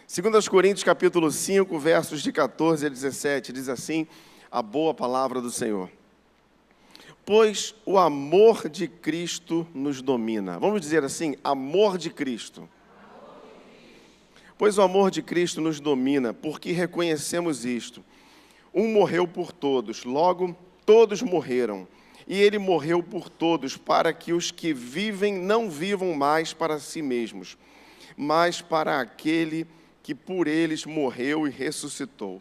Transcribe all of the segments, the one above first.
2 Coríntios capítulo 5, versos de 14 a 17, diz assim a boa palavra do Senhor. Pois o amor de Cristo nos domina. Vamos dizer assim, amor de Cristo. Pois o amor de Cristo nos domina, porque reconhecemos isto. Um morreu por todos, logo todos morreram. E ele morreu por todos, para que os que vivem não vivam mais para si mesmos, mas para aquele que por eles morreu e ressuscitou.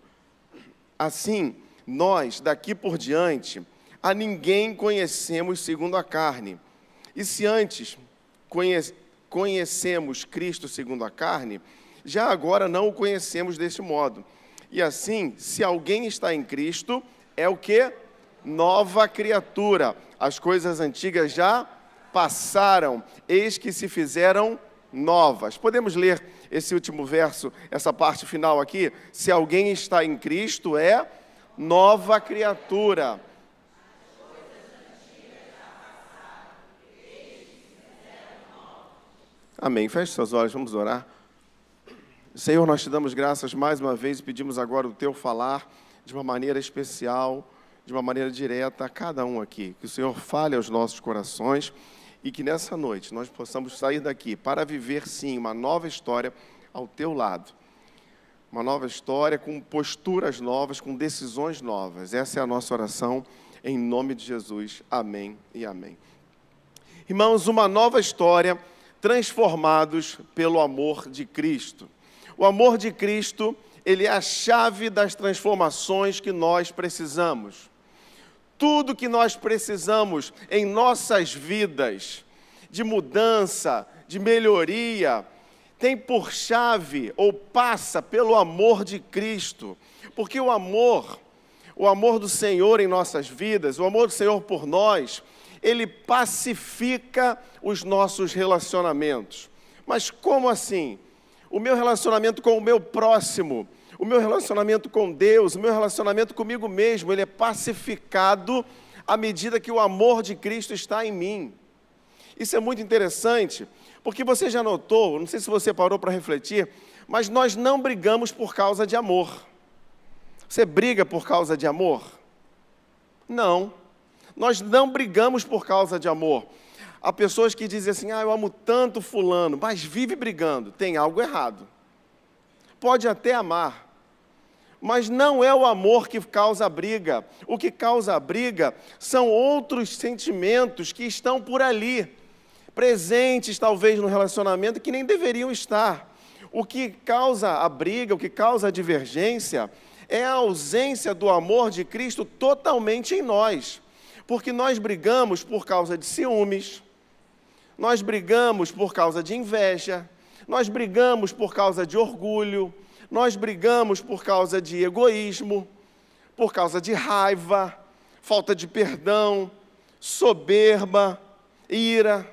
Assim, nós, daqui por diante, a ninguém conhecemos segundo a carne. E se antes conhecemos Cristo segundo a carne, já agora não o conhecemos deste modo. E assim, se alguém está em Cristo, é o quê? Nova criatura. As coisas antigas já passaram, eis que se fizeram novas. Podemos ler esse último verso, essa parte final aqui? Se alguém está em Cristo, é nova criatura. Amém. Feche seus olhos, vamos orar. Senhor, nós te damos graças mais uma vez e pedimos agora o teu falar de uma maneira especial, de uma maneira direta a cada um aqui. Que o Senhor fale aos nossos corações e que nessa noite nós possamos sair daqui para viver, sim, uma nova história ao teu lado. Uma nova história com posturas novas, com decisões novas. Essa é a nossa oração, em nome de Jesus. Amém e amém. Irmãos, uma nova história, transformados pelo amor de Cristo. O amor de Cristo, ele é a chave das transformações que nós precisamos. Tudo que nós precisamos em nossas vidas, de mudança, de melhoria, tem por chave ou passa pelo amor de Cristo. Porque o amor do Senhor em nossas vidas, o amor do Senhor por nós, ele pacifica os nossos relacionamentos. Mas como assim? O meu relacionamento com o meu próximo, o meu relacionamento com Deus, o meu relacionamento comigo mesmo, ele é pacificado à medida que o amor de Cristo está em mim. Isso é muito interessante, porque você já notou, não sei se você parou para refletir, mas nós não brigamos por causa de amor. Você briga por causa de amor? Não. Nós não brigamos por causa de amor. Há pessoas que dizem assim, eu amo tanto fulano, mas vive brigando. Tem algo errado. Pode até amar, mas não é o amor que causa a briga. O que causa a briga são outros sentimentos que estão por ali, presentes talvez no relacionamento, que nem deveriam estar. O que causa a briga, o que causa a divergência, é a ausência do amor de Cristo totalmente em nós. Porque nós brigamos por causa de ciúmes, nós brigamos por causa de inveja, nós brigamos por causa de orgulho, nós brigamos por causa de egoísmo, por causa de raiva, falta de perdão, soberba, ira.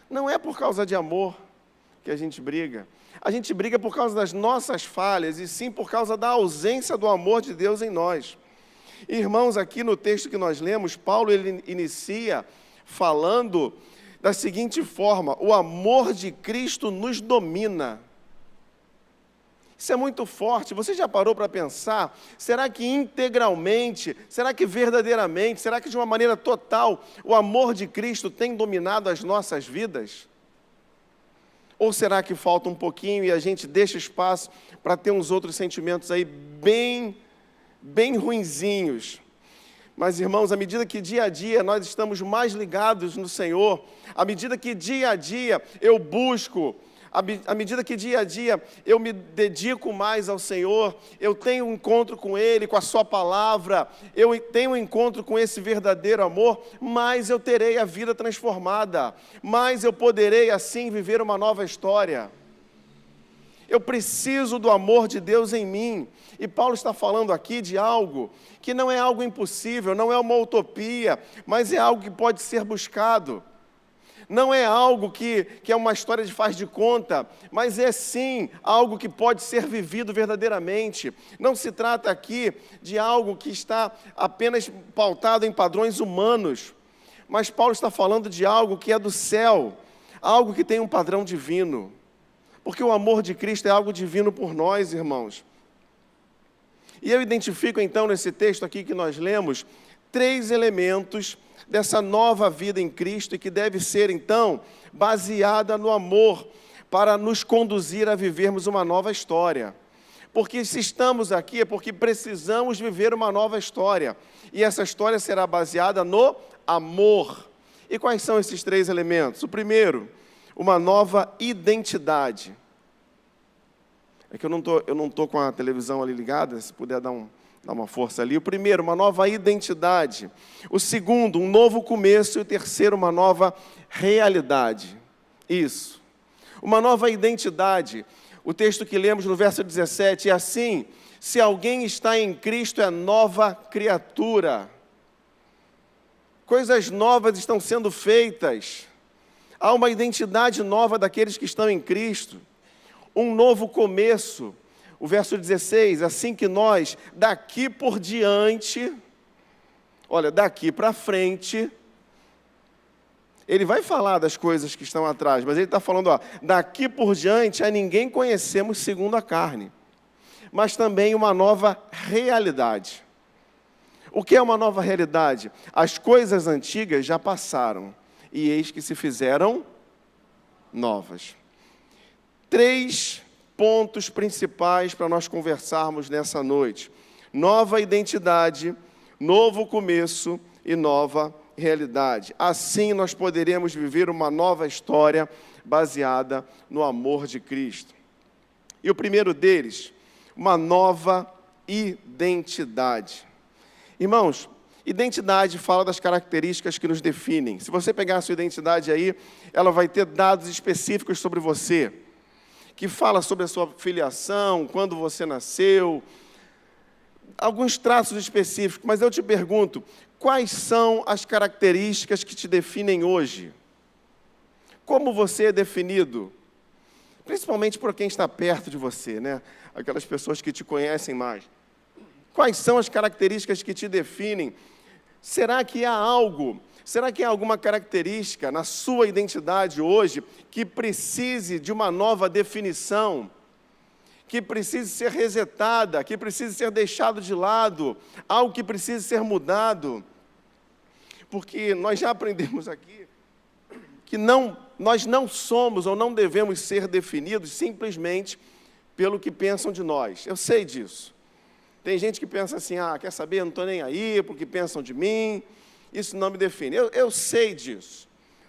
Não é por causa de amor que a gente briga. A gente briga por causa das nossas falhas e sim por causa da ausência do amor de Deus em nós. Irmãos, aqui no texto que nós lemos, Paulo ele inicia falando da seguinte forma: o amor de Cristo nos domina. Isso é muito forte. Você já parou para pensar? Será que integralmente, será que verdadeiramente, será que de uma maneira total, o amor de Cristo tem dominado as nossas vidas? Ou será que falta um pouquinho e a gente deixa espaço para ter uns outros sentimentos aí bem ruinzinhos? Mas, irmãos, à medida que dia a dia nós estamos mais ligados no Senhor, à medida que dia a dia eu busco, à medida que dia a dia eu me dedico mais ao Senhor, eu tenho um encontro com Ele, com a Sua palavra, eu tenho um encontro com esse verdadeiro amor, mais eu terei a vida transformada, mais eu poderei assim viver uma nova história. Eu preciso do amor de Deus em mim. E Paulo está falando aqui de algo que não é algo impossível, não é uma utopia, mas é algo que pode ser buscado. Não é algo que é uma história de faz de conta, mas é sim algo que pode ser vivido verdadeiramente. Não se trata aqui de algo que está apenas pautado em padrões humanos, mas Paulo está falando de algo que é do céu, algo que tem um padrão divino. Porque o amor de Cristo é algo divino por nós, irmãos. E eu identifico, então, nesse texto aqui que nós lemos, 3 elementos dessa nova vida em Cristo e que deve ser, então, baseada no amor para nos conduzir a vivermos uma nova história. Porque se estamos aqui é porque precisamos viver uma nova história. E essa história será baseada no amor. E quais são esses 3 elementos? O primeiro, uma nova identidade. É que eu não tô com a televisão ali ligada, se puder dar uma força ali. O primeiro, uma nova identidade. O segundo, um novo começo. E o terceiro, uma nova realidade. Isso. Uma nova identidade. O texto que lemos no verso 17 é assim: se alguém está em Cristo, é nova criatura. Coisas novas estão sendo feitas. Há uma identidade nova daqueles que estão em Cristo. Um novo começo. O verso 16, assim que nós, daqui por diante, olha, daqui para frente, ele vai falar das coisas que estão atrás, mas ele está falando, daqui por diante a ninguém conhecemos segundo a carne, mas também uma nova realidade. O que é uma nova realidade? As coisas antigas já passaram, e eis que se fizeram novas. 3 pontos principais para nós conversarmos nessa noite: nova identidade, novo começo e nova realidade. Assim nós poderemos viver uma nova história baseada no amor de Cristo. E o primeiro deles, uma nova identidade. Irmãos, identidade fala das características que nos definem. Se você pegar a sua identidade aí, ela vai ter dados específicos sobre você, que fala sobre a sua filiação, quando você nasceu, alguns traços específicos. Mas eu te pergunto, quais são as características que te definem hoje? Como você é definido? Principalmente por quem está perto de você, né? Aquelas pessoas que te conhecem mais. Quais são as características que te definem? Será que há alguma característica na sua identidade hoje que precise de uma nova definição? Que precise ser resetada, que precise ser deixado de lado, algo que precise ser mudado? Porque nós já aprendemos aqui que nós não somos ou não devemos ser definidos simplesmente pelo que pensam de nós. Eu sei disso. Tem gente que pensa assim, quer saber, eu não estou nem aí porque pensam de mim, isso não me define. Eu sei disso.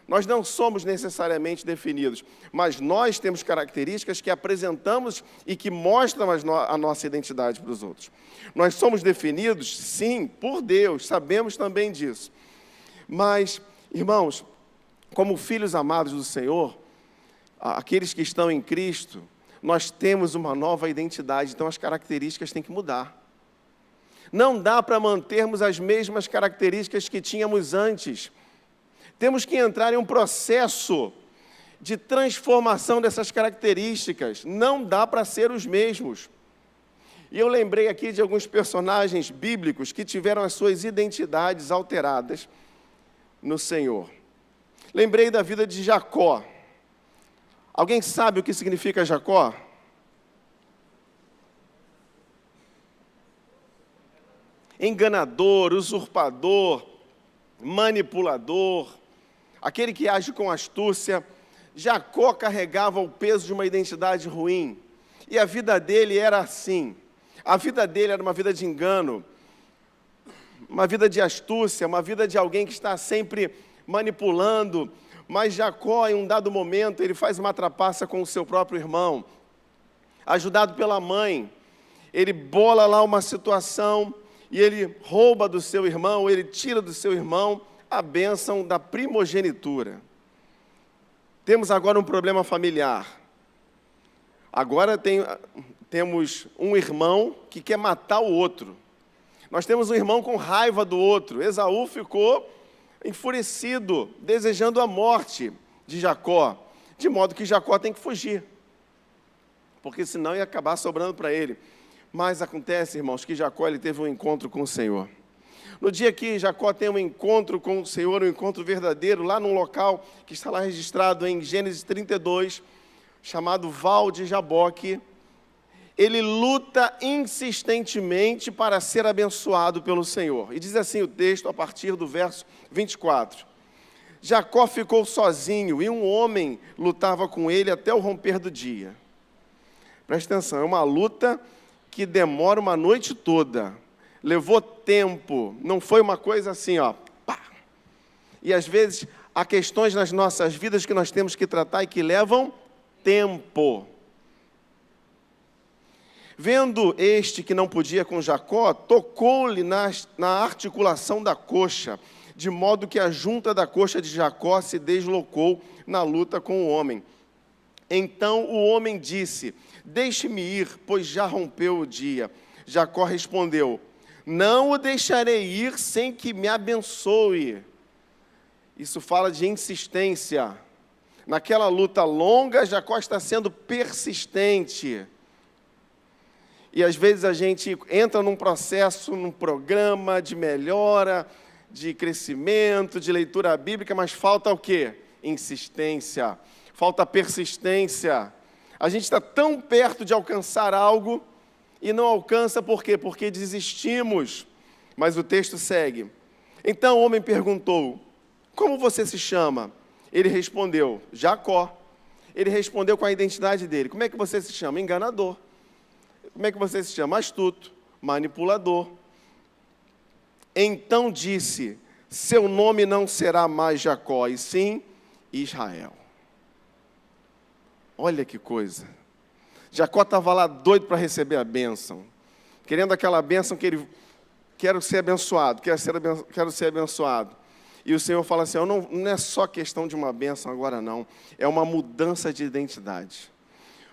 Nós não somos necessariamente definidos, mas nós temos características que apresentamos e que mostram a nossa identidade para os outros. Nós somos definidos, sim, por Deus, sabemos também disso. Mas, irmãos, como filhos amados do Senhor, aqueles que estão em Cristo, nós temos uma nova identidade, então as características têm que mudar. Não dá para mantermos as mesmas características que tínhamos antes. Temos que entrar em um processo de transformação dessas características. Não dá para ser os mesmos. E eu lembrei aqui de alguns personagens bíblicos que tiveram as suas identidades alteradas no Senhor. Lembrei da vida de Jacó. Alguém sabe o que significa Jacó? Enganador, usurpador, manipulador, aquele que age com astúcia. Jacó carregava o peso de uma identidade ruim. E a vida dele era assim. A vida dele era uma vida de engano, uma vida de astúcia, uma vida de alguém que está sempre manipulando. Mas Jacó, em um dado momento, ele faz uma trapaça com o seu próprio irmão. Ajudado pela mãe, ele bola lá uma situação e ele rouba do seu irmão, ele tira do seu irmão a bênção da primogenitura. Temos agora um problema familiar. Agora temos um irmão que quer matar o outro. Nós temos um irmão com raiva do outro. Esaú ficou enfurecido, desejando a morte de Jacó, de modo que Jacó tem que fugir, porque senão ia acabar sobrando para ele. Mas acontece, irmãos, que Jacó ele teve um encontro com o Senhor. No dia que Jacó tem um encontro com o Senhor, um encontro verdadeiro, lá num local que está lá registrado em Gênesis 32, chamado Val de Jaboque, ele luta insistentemente para ser abençoado pelo Senhor. E diz assim o texto, a partir do verso 24. Jacó ficou sozinho e um homem lutava com ele até o romper do dia. Presta atenção, é uma luta que demora uma noite toda. Levou tempo, não foi uma coisa assim, ó, pá. E às vezes há questões nas nossas vidas que nós temos que tratar e que levam tempo. Vendo este que não podia com Jacó, tocou-lhe na articulação da coxa, de modo que a junta da coxa de Jacó se deslocou na luta com o homem. Então o homem disse, deixe-me ir, pois já rompeu o dia. Jacó respondeu, não o deixarei ir sem que me abençoe. Isso fala de insistência. Naquela luta longa, Jacó está sendo persistente. E às vezes a gente entra num processo, num programa de melhora, de crescimento, de leitura bíblica, mas falta o quê? Insistência, falta persistência. A gente está tão perto de alcançar algo e não alcança por quê? Porque desistimos. Mas o texto segue. Então o homem perguntou, como você se chama? Ele respondeu, Jacó. Ele respondeu com a identidade dele. Como é que você se chama? Enganador. Como é que você se chama? Astuto, manipulador. Então disse, seu nome não será mais Jacó, e sim Israel. Olha que coisa. Jacó estava lá doido para receber a bênção. Querendo aquela bênção que ele, quero ser abençoado. E o Senhor fala assim, não é só questão de uma bênção agora não, é uma mudança de identidade.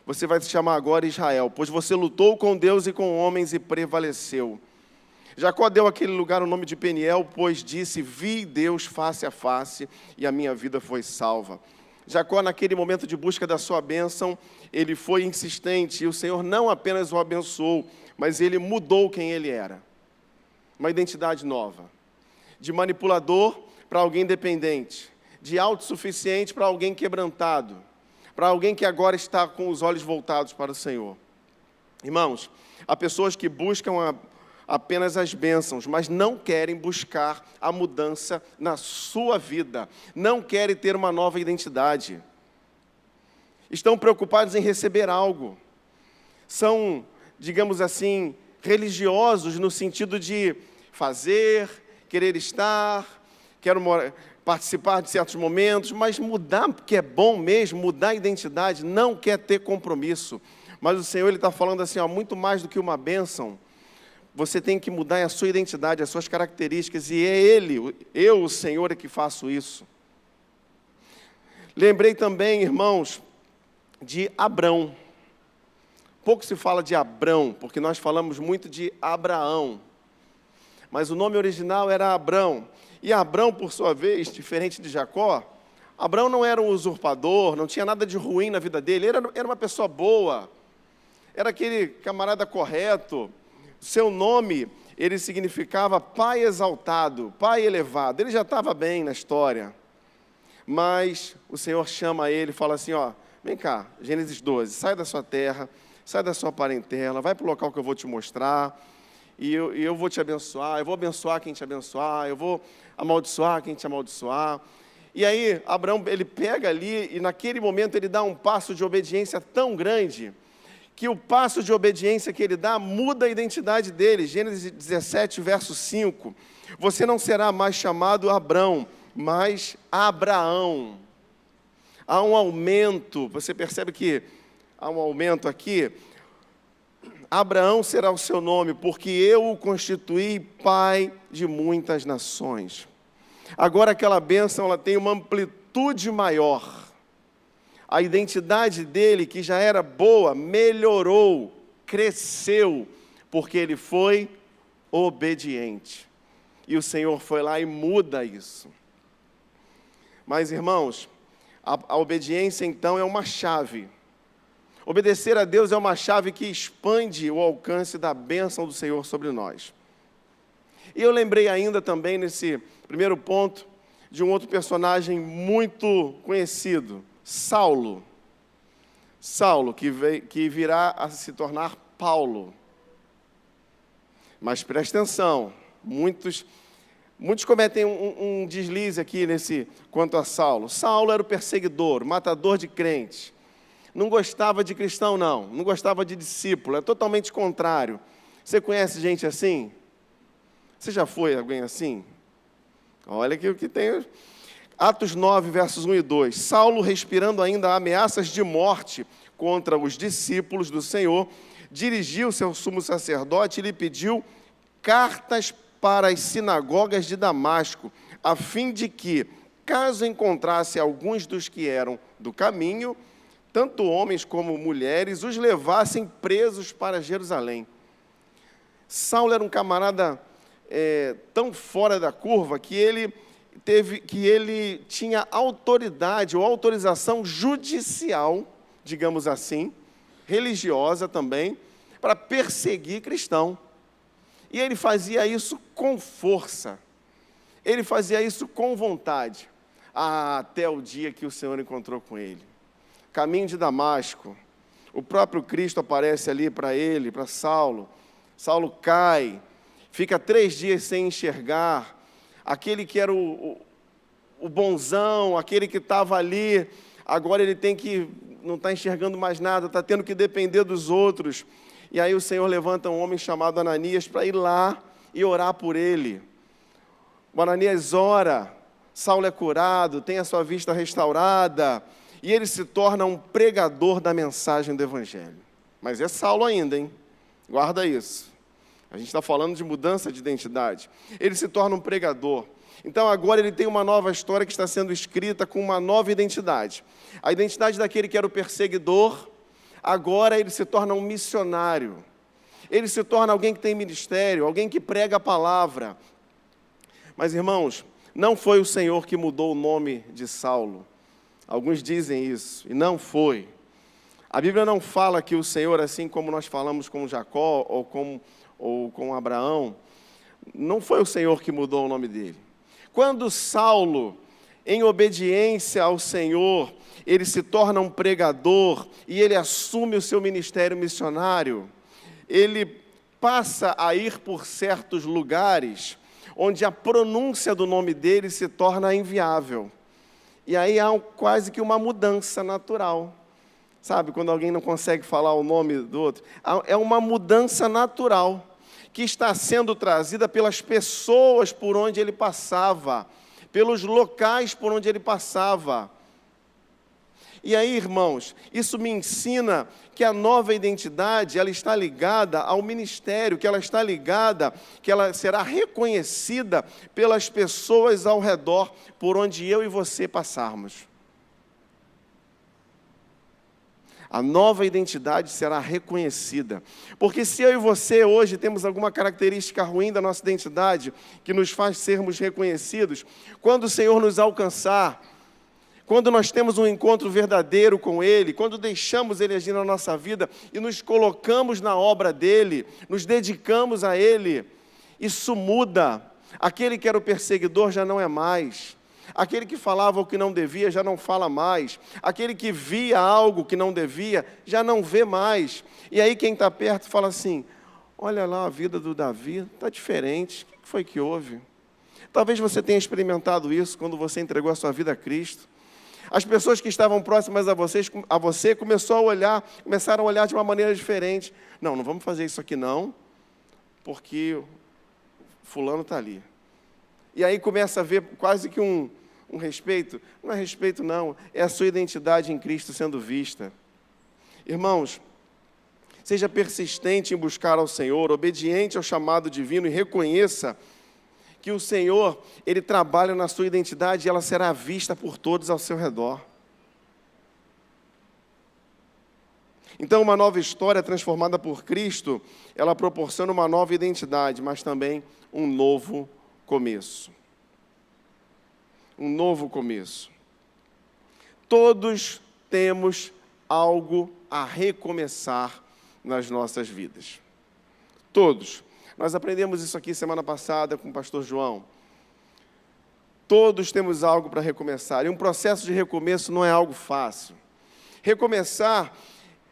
Você vai se chamar agora Israel, pois você lutou com Deus e com homens e prevaleceu. Jacó deu àquele lugar o nome de Peniel, pois disse, vi Deus face a face e a minha vida foi salva. Jacó, naquele momento de busca da sua bênção, ele foi insistente e o Senhor não apenas o abençoou, mas ele mudou quem ele era. Uma identidade nova. De manipulador para alguém dependente. De autossuficiente para alguém quebrantado. Para alguém que agora está com os olhos voltados para o Senhor. Irmãos, há pessoas que buscam apenas as bênçãos, mas não querem buscar a mudança na sua vida. Não querem ter uma nova identidade. Estão preocupados em receber algo. São, digamos assim, religiosos no sentido de fazer, querer estar, quero participar de certos momentos, mas mudar, porque é bom mesmo, mudar a identidade, não quer ter compromisso. Mas o Senhor, Ele está falando assim, ó, muito mais do que uma bênção, você tem que mudar a sua identidade, as suas características, e é Ele, eu, o Senhor, é que faço isso. Lembrei também, irmãos, de Abrão. Pouco se fala de Abrão, porque nós falamos muito de Abraão. Mas o nome original era Abrão. E Abrão, por sua vez, diferente de Jacó, Abrão não era um usurpador, não tinha nada de ruim na vida dele, era uma pessoa boa, era aquele camarada correto. Seu nome, ele significava pai exaltado, pai elevado, ele já estava bem na história. Mas o Senhor chama ele e fala assim, ó, vem cá, Gênesis 12, sai da sua terra, sai da sua parentela, vai para o local que eu vou te mostrar, e eu vou te abençoar, eu vou abençoar quem te abençoar, eu vou amaldiçoar quem te amaldiçoar. E aí, Abraão, ele pega ali, e naquele momento ele dá um passo de obediência tão grande, que o passo de obediência que ele dá muda a identidade dele. Gênesis 17, verso 5. Você não será mais chamado Abrão, mas Abraão. Há um aumento, você percebe que há um aumento aqui. Abraão será o seu nome, porque eu o constituí pai de muitas nações. Agora aquela bênção, ela tem uma amplitude maior. A identidade dele, que já era boa, melhorou, cresceu, porque ele foi obediente. E o Senhor foi lá e muda isso. Mas, irmãos, a obediência, então, é uma chave. Obedecer a Deus é uma chave que expande o alcance da bênção do Senhor sobre nós. E eu lembrei ainda também, nesse primeiro ponto, de um outro personagem muito conhecido, Saulo. Saulo, que virá a se tornar Paulo. Mas presta atenção, muitos cometem um deslize aqui quanto a Saulo. Saulo era o perseguidor, o matador de crentes. Não gostava de cristão, não gostava de discípulo, é totalmente contrário. Você conhece gente assim? Você já foi alguém assim? Olha aqui o que tem. Atos 9, versos 1 e 2. Saulo, respirando ainda ameaças de morte contra os discípulos do Senhor, dirigiu-se ao sumo sacerdote e lhe pediu cartas para as sinagogas de Damasco, a fim de que, caso encontrasse alguns dos que eram do caminho, tanto homens como mulheres, os levassem presos para Jerusalém. Saulo era um camarada tão fora da curva que ele tinha autoridade ou autorização judicial, digamos assim, religiosa também, para perseguir cristão. E ele fazia isso com força, ele fazia isso com vontade, até o dia que o Senhor encontrou com ele. Caminho de Damasco, o próprio Cristo aparece ali para ele, para Saulo. Saulo cai, fica 3 dias sem enxergar. Aquele que era o bonzão, aquele que estava ali, agora ele não está enxergando mais nada, está tendo que depender dos outros. E aí o Senhor levanta um homem chamado Ananias para ir lá e orar por ele. O Ananias ora, Saulo é curado, tem a sua vista restaurada, e ele se torna um pregador da mensagem do Evangelho. Mas é Saulo ainda, hein? Guarda isso. A gente está falando de mudança de identidade. Ele se torna um pregador. Então agora ele tem uma nova história que está sendo escrita com uma nova identidade. A identidade daquele que era o perseguidor, agora ele se torna um missionário. Ele se torna alguém que tem ministério, alguém que prega a palavra. Mas, irmãos, não foi o Senhor que mudou o nome de Saulo. Alguns dizem isso, e não foi. A Bíblia não fala que o Senhor, assim como nós falamos com Jacó ou com Abraão, não foi o Senhor que mudou o nome dele. Quando Saulo, em obediência ao Senhor, ele se torna um pregador e ele assume o seu ministério missionário, ele passa a ir por certos lugares onde a pronúncia do nome dele se torna inviável. E aí há quase que uma mudança natural. Sabe, quando alguém não consegue falar o nome do outro? É uma mudança natural que está sendo trazida pelas pessoas por onde ele passava, pelos locais por onde ele passava. E aí, irmãos, isso me ensina que a nova identidade, ela está ligada ao ministério, que ela está ligada, que ela será reconhecida pelas pessoas ao redor, por onde eu e você passarmos. A nova identidade será reconhecida. Porque se eu e você hoje temos alguma característica ruim da nossa identidade, que nos faz sermos reconhecidos, quando o Senhor nos alcançar, quando nós temos um encontro verdadeiro com Ele, quando deixamos Ele agir na nossa vida e nos colocamos na obra dEle, nos dedicamos a Ele, isso muda. Aquele que era o perseguidor já não é mais. Aquele que falava o que não devia já não fala mais. Aquele que via algo que não devia já não vê mais. E aí quem está perto fala assim, olha lá a vida do Davi, está diferente. O que foi que houve? Talvez você tenha experimentado isso quando você entregou a sua vida a Cristo. As pessoas que estavam próximas a você começaram a olhar de uma maneira diferente. Não vamos fazer isso aqui não, porque fulano está ali. E aí começa a ver quase que um respeito. Não é respeito não, é a sua identidade em Cristo sendo vista. Irmãos, seja persistente em buscar ao Senhor, obediente ao chamado divino e reconheça que o Senhor, Ele trabalha na sua identidade e ela será vista por todos ao seu redor. Então, uma nova história transformada por Cristo, ela proporciona uma nova identidade, mas também um novo começo. Um novo começo. Todos temos algo a recomeçar nas nossas vidas. Todos. Nós aprendemos isso aqui semana passada com o pastor João. Todos temos algo para recomeçar. E um processo de recomeço não é algo fácil. Recomeçar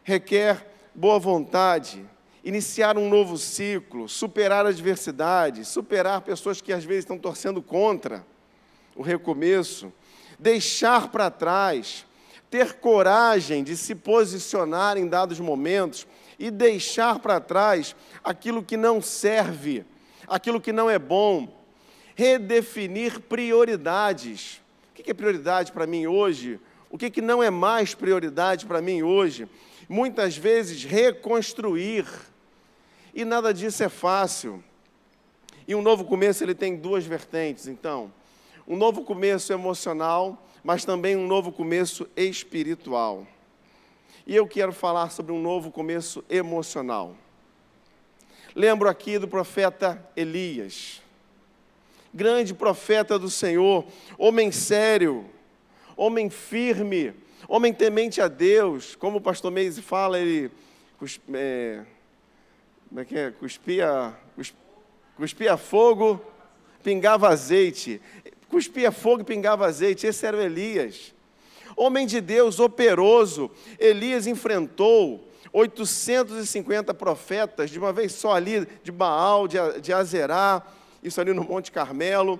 requer boa vontade, iniciar um novo ciclo, superar adversidades, superar pessoas que às vezes estão torcendo contra o recomeço, deixar para trás, ter coragem de se posicionar em dados momentos e deixar para trás aquilo que não serve, aquilo que não é bom, redefinir prioridades. O que é prioridade para mim hoje? O que não é mais prioridade para mim hoje? Muitas vezes reconstruir, e nada disso é fácil. E um novo começo, ele tem duas vertentes, então. Um novo começo emocional, mas também um novo começo espiritual. E eu quero falar sobre um novo começo emocional. Lembro aqui do profeta Elias, grande profeta do Senhor, homem sério, homem firme, homem temente a Deus. Como o pastor Meise fala, ele cuspia fogo, pingava azeite. Cuspia fogo e pingava azeite. Esse era o Elias. Homem de Deus, operoso. Elias enfrentou 850 profetas, de uma vez só ali, de Baal, de Azerá, isso ali no Monte Carmelo.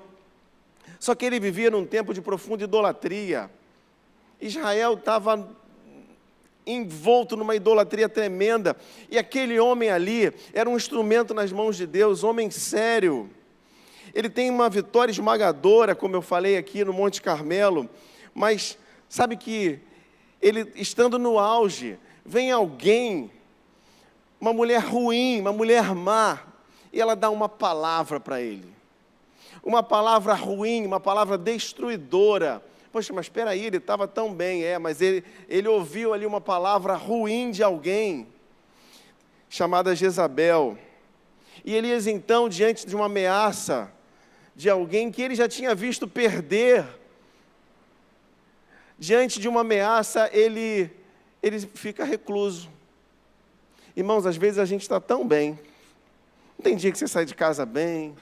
Só que ele vivia num tempo de profunda idolatria. Israel estava envolto numa idolatria tremenda, e aquele homem ali era um instrumento nas mãos de Deus, homem sério. Ele tem uma vitória esmagadora, como eu falei aqui no Monte Carmelo, mas sabe que ele, estando no auge, vem alguém, uma mulher ruim, uma mulher má, e ela dá uma palavra para ele. Uma palavra ruim, uma palavra destruidora. Poxa, mas espera aí, ele estava tão bem, mas ele ouviu ali uma palavra ruim de alguém, chamada Jezabel. E Elias, então, diante de uma ameaça de alguém que ele já tinha visto perder, diante de uma ameaça, ele fica recluso. Irmãos, às vezes a gente está tão bem. Não tem dia que você sai de casa bem,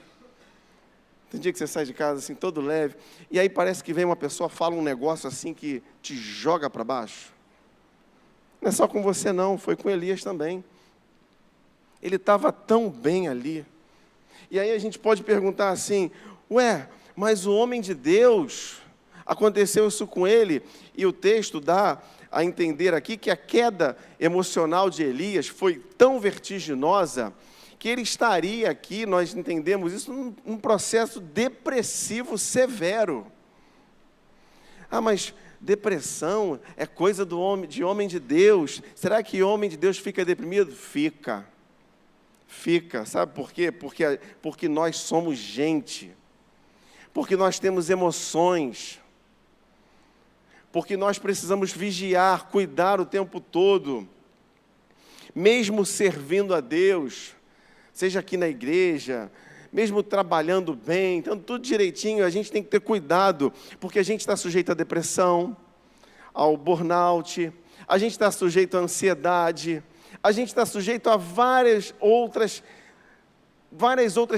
tem dia que você sai de casa assim, todo leve, e aí parece que vem uma pessoa, fala um negócio assim que te joga para baixo. Não é só com você não, foi com Elias também. Ele estava tão bem ali. E aí a gente pode perguntar assim, mas o homem de Deus, aconteceu isso com ele, e o texto dá a entender aqui que a queda emocional de Elias foi tão vertiginosa, que ele estaria aqui, nós entendemos isso, num processo depressivo severo. Mas depressão é coisa de homem de Deus. Será que homem de Deus fica deprimido? Fica. Sabe por quê? Porque nós somos gente. Porque nós temos emoções. Porque nós precisamos vigiar, cuidar o tempo todo. Mesmo servindo a Deus, seja aqui na igreja, mesmo trabalhando bem, então tudo direitinho, a gente tem que ter cuidado, porque a gente está sujeito à depressão, ao burnout, a gente está sujeito à ansiedade, a gente está sujeito a várias outras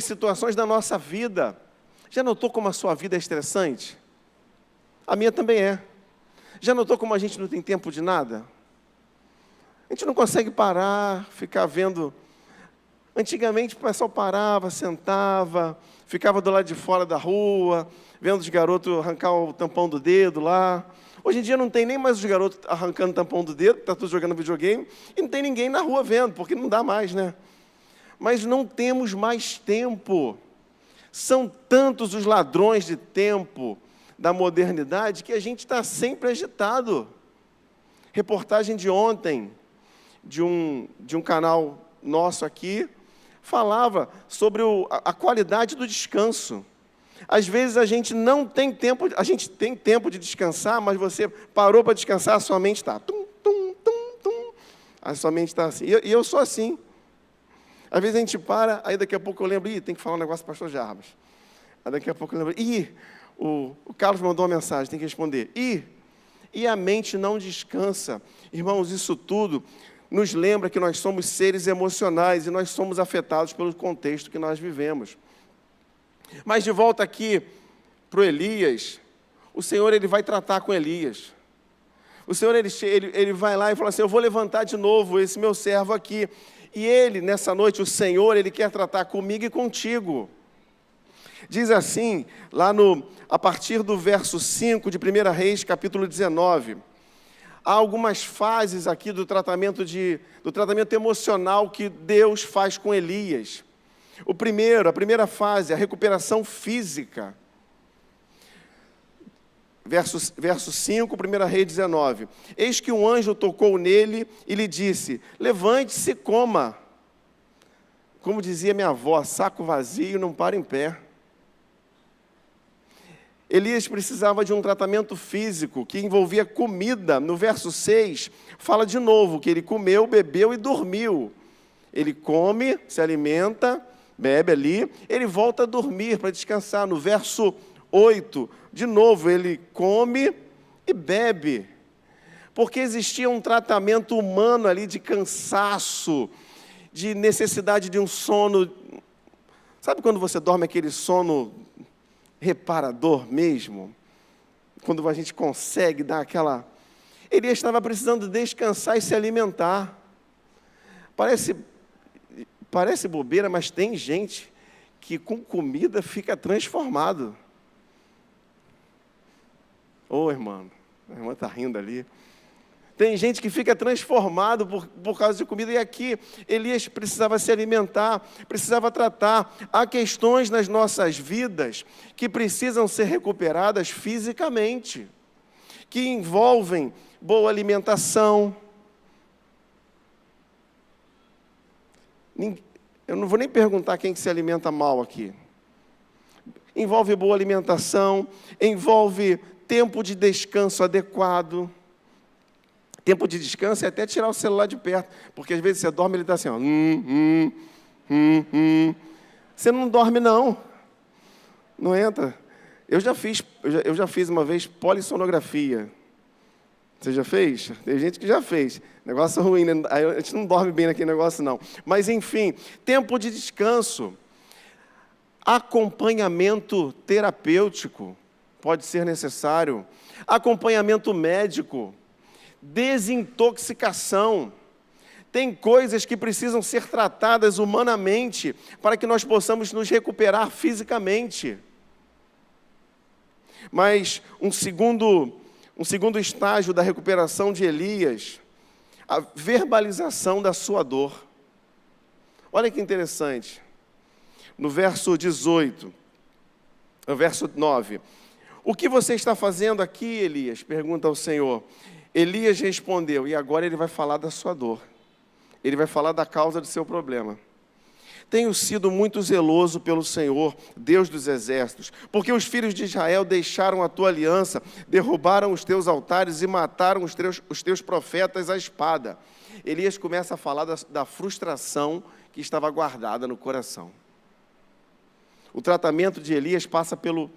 situações da nossa vida. Já notou como a sua vida é estressante? A minha também é. Já notou como a gente não tem tempo de nada? A gente não consegue parar, ficar vendo. Antigamente o pessoal parava, sentava, ficava do lado de fora da rua, vendo os garotos arrancar o tampão do dedo lá. Hoje em dia não tem nem mais os garotos arrancando o tampão do dedo, está tudo jogando videogame, e não tem ninguém na rua vendo, porque não dá mais, né? Mas não temos mais tempo. São tantos os ladrões de tempo da modernidade que a gente está sempre agitado. Reportagem de ontem, de um canal nosso aqui, falava sobre a qualidade do descanso. Às vezes a gente não tem tempo, a gente tem tempo de descansar, mas você parou para descansar, a sua mente está a sua mente está assim, e eu sou assim. Às vezes a gente para, aí daqui a pouco eu lembro, tem que falar um negócio para o pastor Jarbas. Aí daqui a pouco eu lembro, o Carlos mandou uma mensagem, tem que responder. E a mente não descansa. Irmãos, isso tudo nos lembra que nós somos seres emocionais e nós somos afetados pelo contexto que nós vivemos. Mas de volta aqui para o Elias, o Senhor ele vai tratar com Elias. O Senhor, ele vai lá e fala assim, eu vou levantar de novo esse meu servo aqui. E ele, nessa noite, o Senhor, ele quer tratar comigo e contigo. Diz assim, a partir do verso 5 de 1 Reis, capítulo 19. Há algumas fases aqui do tratamento emocional que Deus faz com Elias. A primeira fase, a recuperação física. Verso 5, 1 Reis 19. Eis que um anjo tocou nele e lhe disse, levante-se e coma. Como dizia minha avó, saco vazio não para em pé. Elias precisava de um tratamento físico que envolvia comida. No verso 6, fala de novo que ele comeu, bebeu e dormiu. Ele come, se alimenta, bebe ali, ele volta a dormir para descansar. No verso 8, de novo, ele come e bebe. Porque existia um tratamento humano ali de cansaço, de necessidade de um sono. Sabe quando você dorme aquele sono reparador mesmo? Quando a gente consegue dar aquela... Ele estava precisando descansar e se alimentar. Parece bobeira, mas tem gente que com comida fica transformado. Ô, irmão, a irmã está rindo ali. Tem gente que fica transformado por causa de comida. E aqui, Elias precisava se alimentar, precisava tratar. Há questões nas nossas vidas que precisam ser recuperadas fisicamente, que envolvem boa alimentação. Eu não vou nem perguntar quem que se alimenta mal aqui. Envolve boa alimentação, envolve tempo de descanso adequado. Tempo de descanso é até tirar o celular de perto, porque às vezes você dorme e ele está assim, ó, Você não dorme não entra. Eu já fiz uma vez polissonografia. Você já fez? Tem gente que já fez. Negócio ruim, né? A gente não dorme bem naquele negócio não. Mas enfim, tempo de descanso. Acompanhamento terapêutico pode ser necessário. Acompanhamento médico. Desintoxicação. Tem coisas que precisam ser tratadas humanamente para que nós possamos nos recuperar fisicamente. Mas um segundo estágio da recuperação de Elias, a verbalização da sua dor. Olha que interessante. No verso 18, no verso 9. O que você está fazendo aqui, Elias? Pergunta ao Senhor. Elias respondeu, e agora ele vai falar da sua dor. Ele vai falar da causa do seu problema. Tenho sido muito zeloso pelo Senhor, Deus dos exércitos, porque os filhos de Israel deixaram a tua aliança, derrubaram os teus altares e mataram os teus profetas à espada. Elias começa a falar da frustração que estava guardada no coração. O tratamento de Elias passa pelo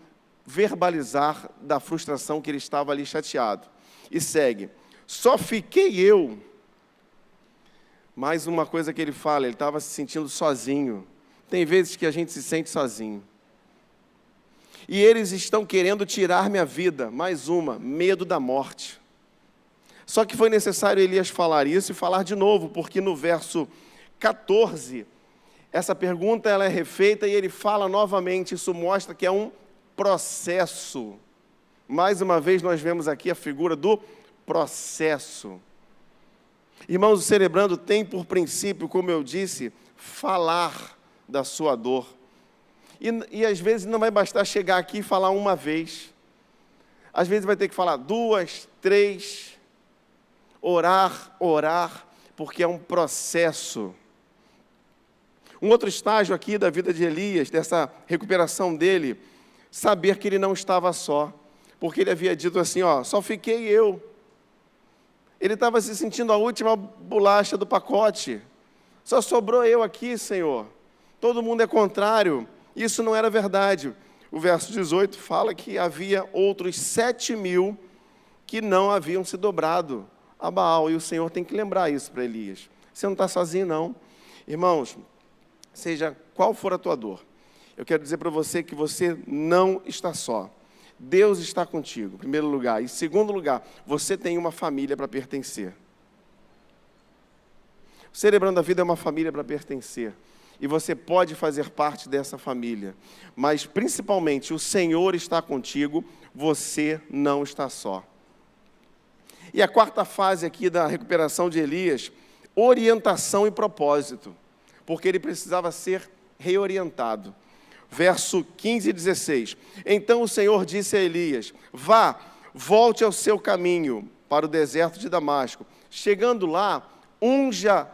verbalizar da frustração que ele estava ali chateado. E segue, só fiquei eu. Mais uma coisa que ele fala, ele estava se sentindo sozinho. Tem vezes que a gente se sente sozinho. E eles estão querendo tirar minha vida. Mais uma, medo da morte. Só que foi necessário Elias falar isso e falar de novo, porque no verso 14, essa pergunta ela é refeita e ele fala novamente. Isso mostra que é um processo. Mais uma vez nós vemos aqui a figura do processo. Irmãos, o Celebrando tem por princípio, como eu disse, falar da sua dor. E às vezes não vai bastar chegar aqui e falar uma vez. Às vezes vai ter que falar 2, 3, orar, porque é um processo. Um outro estágio aqui da vida de Elias, dessa recuperação dele, saber que ele não estava só. Porque ele havia dito assim, só fiquei eu. Ele estava se sentindo a última bolacha do pacote. Só sobrou eu aqui, Senhor. Todo mundo é contrário. Isso não era verdade. O verso 18 fala que havia outros 7.000 que não haviam se dobrado a Baal. E o Senhor tem que lembrar isso para Elias. Você não está sozinho, não. Irmãos, seja qual for a tua dor, eu quero dizer para você que você não está só. Deus está contigo, em primeiro lugar. Em segundo lugar, você tem uma família para pertencer. Celebrando a Vida é uma família para pertencer. E você pode fazer parte dessa família. Mas, principalmente, o Senhor está contigo, você não está só. E a quarta fase aqui da recuperação de Elias, orientação e propósito. Porque ele precisava ser reorientado. Verso 15 e 16. Então o Senhor disse a Elias: vá, volte ao seu caminho para o deserto de Damasco. Chegando lá, unja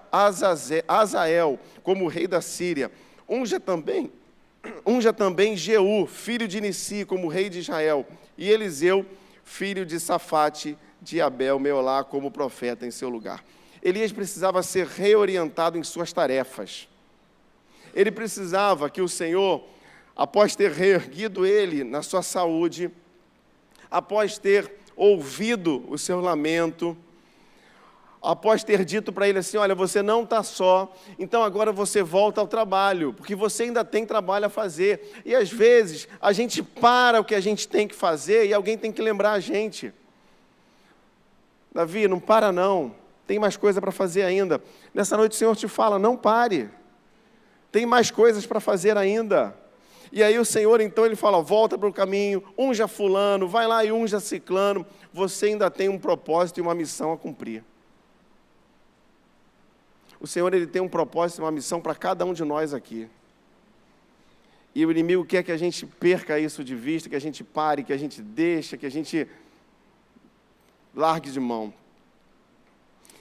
Azael como rei da Síria. Unja também Jeú, filho de Nissi, como rei de Israel. E Eliseu, filho de Safate, de Abel, Meolá, como profeta em seu lugar. Elias precisava ser reorientado em suas tarefas. Ele precisava que o Senhor, após ter reerguido ele na sua saúde, após ter ouvido o seu lamento, após ter dito para ele assim: olha, você não está só, então agora você volta ao trabalho, porque você ainda tem trabalho a fazer. E às vezes a gente para o que a gente tem que fazer e alguém tem que lembrar a gente. Davi, não para não, tem mais coisa para fazer ainda. Nessa noite o Senhor te fala: não pare, tem mais coisas para fazer ainda. E aí o Senhor, então, ele fala: volta para o caminho, unja fulano, vai lá e unja ciclano, você ainda tem um propósito e uma missão a cumprir. O Senhor, ele tem um propósito e uma missão para cada um de nós aqui. E o inimigo quer que a gente perca isso de vista, que a gente pare, que a gente deixe, que a gente largue de mão.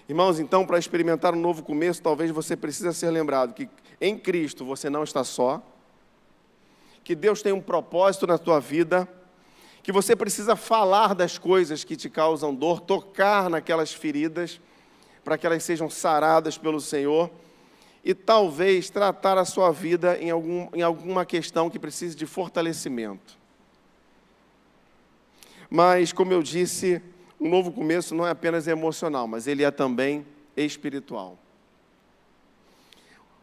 Irmãos, então, para experimentar um novo começo, talvez você precise ser lembrado que em Cristo você não está só, que Deus tem um propósito na tua vida, que você precisa falar das coisas que te causam dor, tocar naquelas feridas, para que elas sejam saradas pelo Senhor, e talvez tratar a sua vida em alguma questão que precise de fortalecimento. Mas, como eu disse, um novo começo não é apenas emocional, mas ele é também espiritual.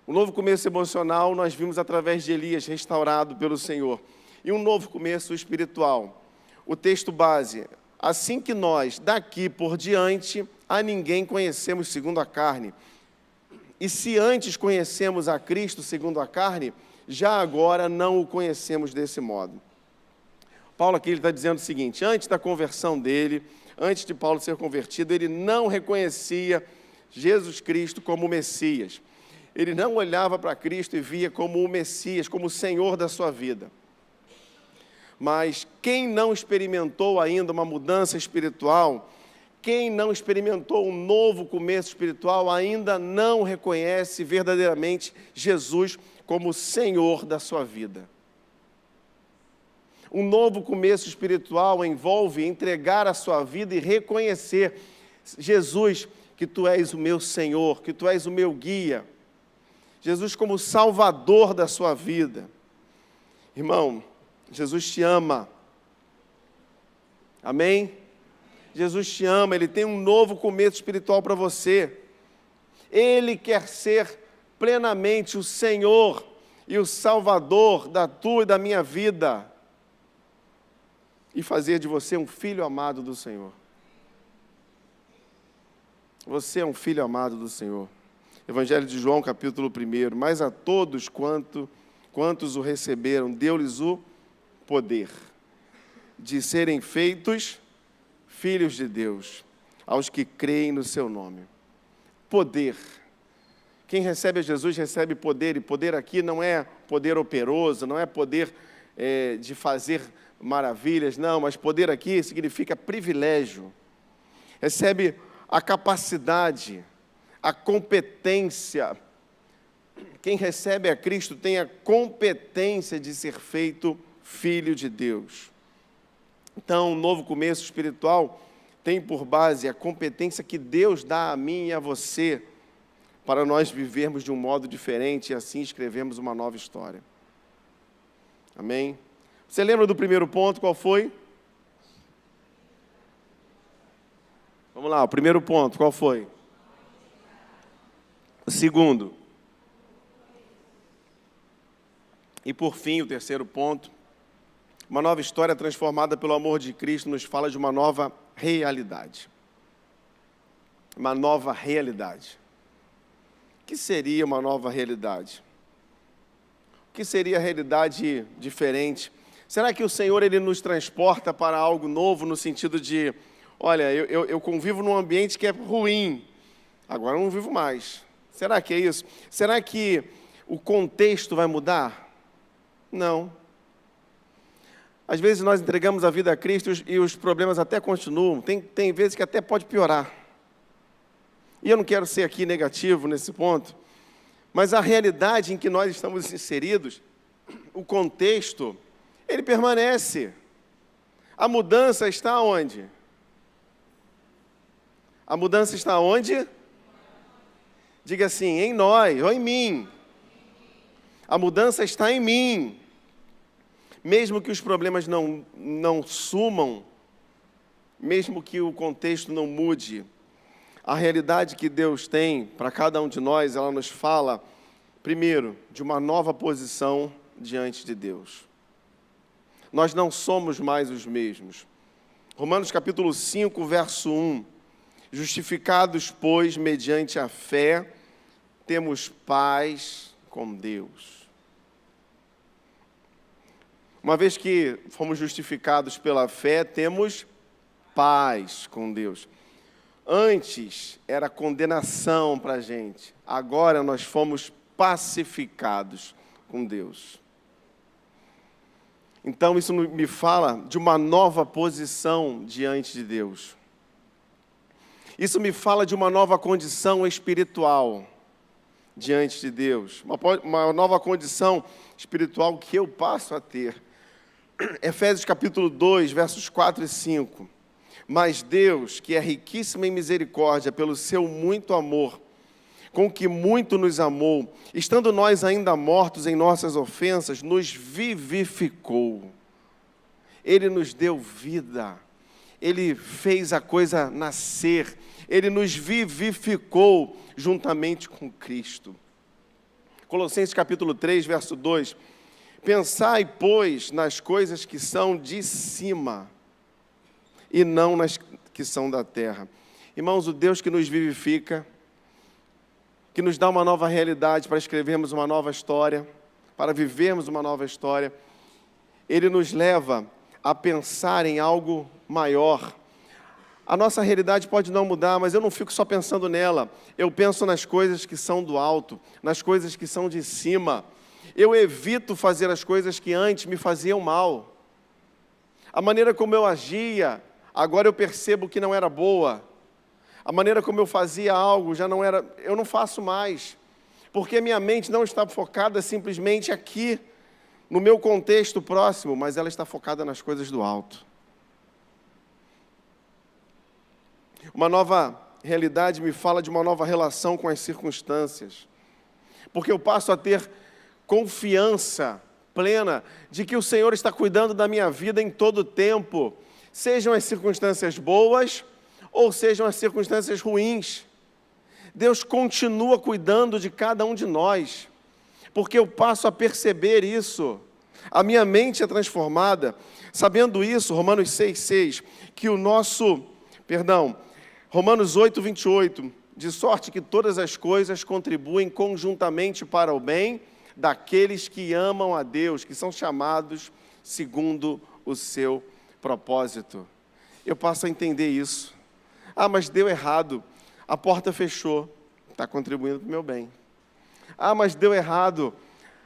O novo começo emocional nós vimos através de Elias, restaurado pelo Senhor. E um novo começo espiritual. O texto base: assim que nós, daqui por diante, a ninguém conhecemos segundo a carne. E se antes conhecemos a Cristo segundo a carne, já agora não o conhecemos desse modo. Paulo aqui está dizendo o seguinte: antes da conversão dele, antes de Paulo ser convertido, ele não reconhecia Jesus Cristo como o Messias. Ele não olhava para Cristo e via como o Messias, como o Senhor da sua vida. Mas quem não experimentou ainda uma mudança espiritual, quem não experimentou um novo começo espiritual, ainda não reconhece verdadeiramente Jesus como o Senhor da sua vida. Um novo começo espiritual envolve entregar a sua vida e reconhecer: Jesus, que Tu és o meu Senhor, que Tu és o meu guia. Jesus como Salvador da sua vida. Irmão, Jesus te ama. Amém? Jesus te ama, Ele tem um novo começo espiritual para você. Ele quer ser plenamente o Senhor e o Salvador da tua e da minha vida. E fazer de você um filho amado do Senhor. Você é um filho amado do Senhor. Evangelho de João, capítulo 1. Mas a todos quantos o receberam, deu-lhes o poder de serem feitos filhos de Deus, aos que creem no seu nome. Poder. Quem recebe a Jesus recebe poder, e poder aqui não é poder operoso, não é poder de fazer maravilhas, não, mas poder aqui significa privilégio. Recebe a capacidade, a competência. Quem recebe a Cristo tem a competência de ser feito filho de Deus. Então, um novo começo espiritual tem por base a competência que Deus dá a mim e a você para nós vivermos de um modo diferente e assim escrevemos uma nova história. Amém? Você lembra do primeiro ponto, qual foi? Vamos lá, o primeiro ponto, qual foi? O segundo. E por fim, o terceiro ponto, Uma nova história transformada pelo amor de Cristo nos fala de uma nova realidade. Uma nova realidade. O que seria uma nova realidade? O que seria a realidade diferente? Será que o Senhor ele nos transporta para algo novo no sentido de, olha, eu convivo num ambiente que é ruim, agora eu não vivo mais. Será que é isso? Será que o contexto vai mudar? Não. Às vezes nós entregamos a vida a Cristo e os problemas até continuam. Tem vezes que até pode piorar. E eu não quero ser aqui negativo nesse ponto, mas a realidade em que nós estamos inseridos, o contexto, ele permanece. A mudança está onde? A mudança está onde? Diga assim, em nós ou em mim. A mudança está em mim. Mesmo que os problemas não sumam, mesmo que o contexto não mude, a realidade que Deus tem para cada um de nós, ela nos fala, primeiro, de uma nova posição diante de Deus. Nós não somos mais os mesmos. Romanos capítulo 5, verso 1. Justificados, pois, mediante a fé, temos paz com Deus. Uma vez que fomos justificados pela fé, temos paz com Deus. Antes era condenação para a gente, agora nós fomos pacificados com Deus. Então isso me fala de uma nova posição diante de Deus. Isso me fala de uma nova condição espiritual diante de Deus. Uma nova condição espiritual que eu passo a ter. Efésios capítulo 2, versos 4 e 5. Mas Deus, que é riquíssimo em misericórdia, pelo seu muito amor, com que muito nos amou, estando nós ainda mortos em nossas ofensas, nos vivificou. Ele nos deu vida. Ele fez a coisa nascer. Ele nos vivificou juntamente com Cristo. Colossenses capítulo 3, verso 2. Pensai, pois, nas coisas que são de cima, e não nas que são da terra. Irmãos, o Deus que nos vivifica, que nos dá uma nova realidade para escrevermos uma nova história, para vivermos uma nova história, Ele nos leva a pensar em algo maior. A nossa realidade pode não mudar, mas eu não fico só pensando nela. Eu penso nas coisas que são do alto, nas coisas que são de cima. Eu evito fazer as coisas que antes me faziam mal. A maneira como eu agia, agora eu percebo que não era boa. A maneira como eu fazia algo, já não era, eu não faço mais. Porque minha mente não está focada simplesmente aqui, no meu contexto próximo, mas ela está focada nas coisas do alto. Uma nova realidade me fala de uma nova relação com as circunstâncias. Porque eu passo a ter confiança plena de que o Senhor está cuidando da minha vida em todo o tempo, sejam as circunstâncias boas ou sejam as circunstâncias ruins. Deus continua cuidando de cada um de nós, porque eu passo a perceber isso. A minha mente é transformada. Sabendo isso, Romanos 6,6, que Romanos 8,28, de sorte que todas as coisas contribuem conjuntamente para o bem daqueles que amam a Deus, que são chamados segundo o seu propósito. Eu passo a entender isso. Ah, mas deu errado, a porta fechou, está contribuindo para o meu bem. Ah, mas deu errado,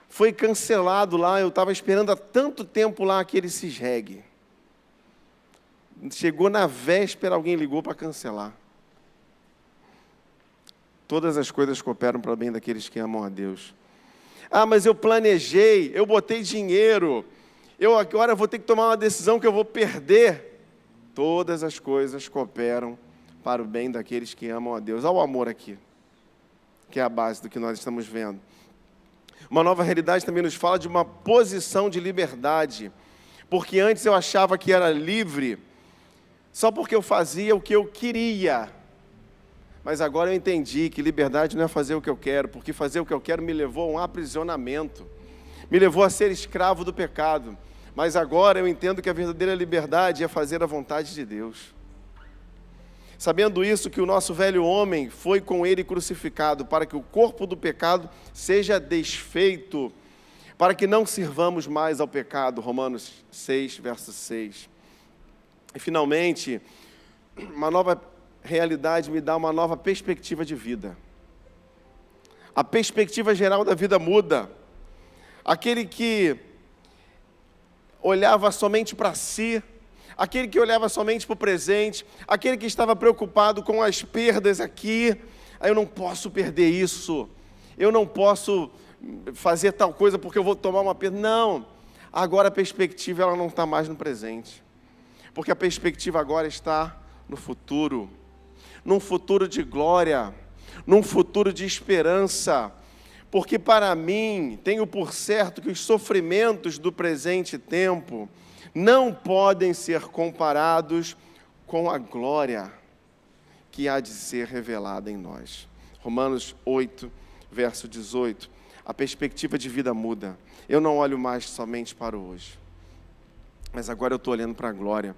foi cancelado lá, eu estava esperando há tanto tempo lá aquele CISREG. Chegou na véspera, alguém ligou para cancelar. Todas as coisas cooperam para o bem daqueles que amam a Deus. Ah, mas eu planejei, eu botei dinheiro, eu agora vou ter que tomar uma decisão que eu vou perder. Todas as coisas cooperam para o bem daqueles que amam a Deus. Olha o amor aqui, que é a base do que nós estamos vendo. Uma nova realidade também nos fala de uma posição de liberdade, porque antes eu achava que era livre, só porque eu fazia o que eu queria. Mas agora eu entendi que liberdade não é fazer o que eu quero, porque fazer o que eu quero me levou a um aprisionamento, me levou a ser escravo do pecado. Mas agora eu entendo que a verdadeira liberdade é fazer a vontade de Deus. Sabendo isso, que o nosso velho homem foi com ele crucificado, para que o corpo do pecado seja desfeito, para que não sirvamos mais ao pecado. Romanos 6, verso 6. E finalmente, uma nova realidade me dá uma nova perspectiva de vida. A perspectiva geral da vida muda. Aquele que olhava somente para si, aquele que olhava somente para o presente, aquele que estava preocupado com as perdas aqui, eu não posso perder isso, eu não posso fazer tal coisa porque eu vou tomar uma perda. Não, agora a perspectiva ela não está mais no presente, porque a perspectiva agora está no futuro, num futuro de glória, num futuro de esperança, porque para mim, tenho por certo que os sofrimentos do presente tempo não podem ser comparados com a glória que há de ser revelada em nós. Romanos 8, verso 18. A perspectiva de vida muda. Eu não olho mais somente para o hoje, mas agora eu estou olhando para a glória,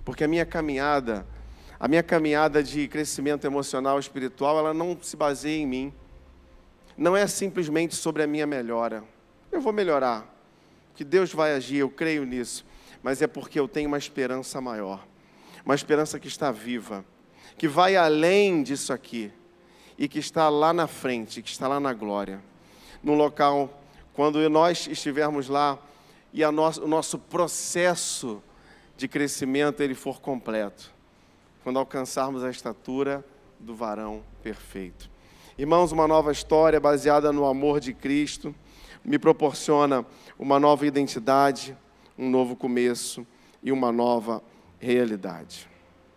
porque a minha caminhada de crescimento emocional e espiritual, ela não se baseia em mim. Não é simplesmente sobre a minha melhora. Eu vou melhorar, que Deus vai agir, eu creio nisso. Mas é porque eu tenho uma esperança maior. Uma esperança que está viva, que vai além disso aqui. E que está lá na frente, que está lá na glória. No local, quando nós estivermos lá, e o nosso processo de crescimento ele for completo. Quando alcançarmos a estatura do varão perfeito. Irmãos, uma nova história baseada no amor de Cristo me proporciona uma nova identidade, um novo começo e uma nova realidade.